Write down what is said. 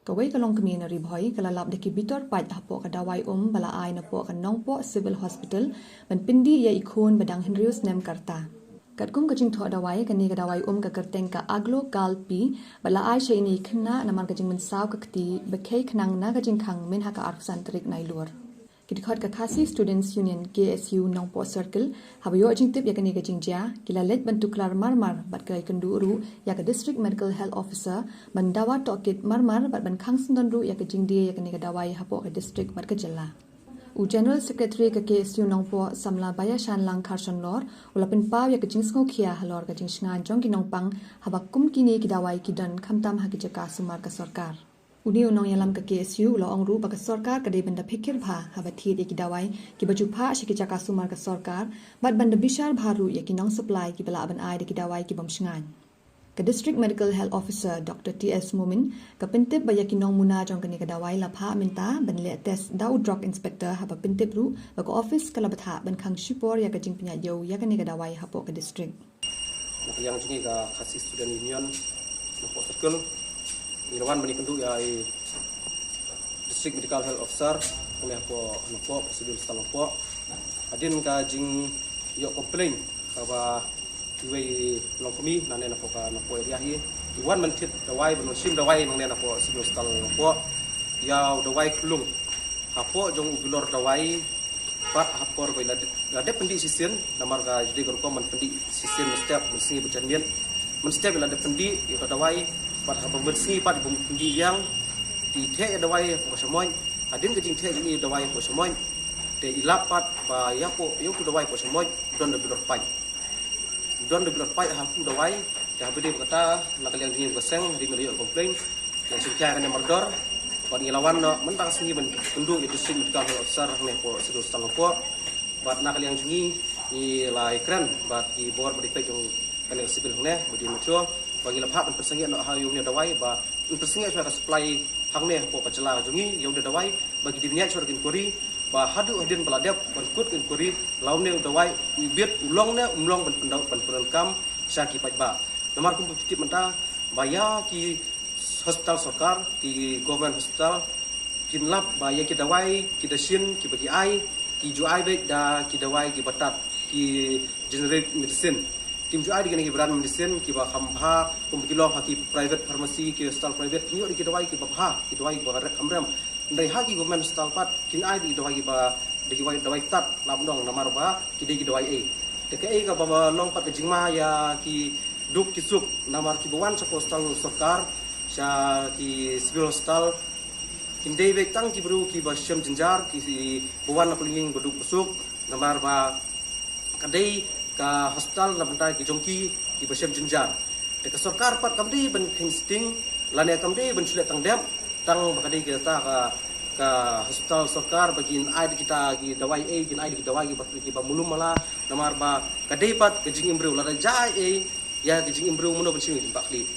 Kawai kalong community boy kalalap deki bitor paj hapo kadawai bala ai na po kan nongpo civil hospital ban pindi ya ikon badang Henrius nem karta. Katkum kajing tho dawai kani kadawai ka kerteng ka aglo galpi bala ai she ini khna namar kajing mensaw ka kti bekai khnang na kajing khang min haka arfsan trik nailur. Kidkhot ka Khasi Students Union KSU nongpo circle habayo ajing tip ya kani kajing ja kilalet bantu klar marmar bat kai kenduru ya ka district medical health officer bandawa tokit marmar bat ban khang sundonru ya kajing dia ya kani kadawai hapo ka district bat ka jella. U General Secretary ka KSU nongpo samla baya shan lang kharson lor ulapin paw ya kajing sngo khia halor kajing sngan jong ki nongpang habakum kini kidawai kidan khamtam hakijaka sumar ka sarkar. Uni unong yalam ka KSU ulo ongru baka sarkar kadai banda pikir bha habati de kidawai ki baju pha shikijaka sumar ka sarkar bat banda bishar bharu ya ki nong supply ki bala ban ai de kidawai ki bomsngan. Ka District Medical Health Officer Dr. T.S. Mumin ka pintip baya ki nong muna jong kani kadawai la pha minta ban le test dau drug inspector haba pintip ru baka office kala batha ban khang shipor ya ka jing pinya yo ya kani kadawai hapo ka district. Yang jini ka Khasi Student Union nongpo circle Irawan bani kendu ya District Medical Health Officer oleh po nongpo civil staff nongpo adin ka jing yo complain bahwa iwe longkomi nane na po ka nongpo area hi iwan mentit dawai ban sim dawai nang na po civil staff nongpo ya dawai kulung hapo jong bilor dawai pat hapor ko la de pendi sisen namar ka jadi ko man pendi sisen step mesti berjanjian mesti la de pendi yo dawai pat ha bersih pat bung pendi yang di the dawai ko semoy adin kejing the ini dawai ko semoy de ilap pat ba ya po yo ku dawai ko semoy don de bilor pai ha ku dawai ya bede kata nak yang ni keseng di media komplain yang sikya kan merdor pat ngelawan no mentang singi bendu itu sing medical officer ne po sedus tang po bat nak yang singi ni lai kran bat di bor beri pejong kan sibil ne budi macho bagi lapha ban persengit no hayu ni dawai ba persengit sudah supply hang ne po kacela jungi yo de dawai bagi dinya sudah kin kuri ba hadu hadin baladep ban kut kin kuri laum ne dawai biet ulong ne umlong ban pendau ban perenkam syaki pajba nomor kum titip menta baya ki hospital sarkar ki government hospital kin lap baya ki dawai ki dasin ki bagi ai ki ju ai be da ki dawai ki batat ki generic medicine tim ju ai dengan brand medicine ki ba khambha kum kilo haki private pharmacy ki hospital private kinyo ki dawai ki babha ki dawai ba khamram ndai haki government hospital pat kin ai di dawai ba di dawai tat lam dong namar ba ki di dawai e te ke ka ba long pat jingma ya ki duk ki suk namar ki bawan sa hospital sarkar sha ki civil hospital kin dei be tang ki bru ki ba syam jenjar ki bawan na kulinging beduk usuk namar ba kadai ka hospital na bantai ki jongki ki basem jenjar te ka sarkar pat kamdi ban kingsting lane kamdi ban sulet tang dem tang bakadi kita ka hospital sarkar bagin aid kita ki dawai e kin aid ki dawai ki ba mulum mala namar ba kadai pat ke jing imbreu la jai e ya ke jing imbreu mono ban sing bakli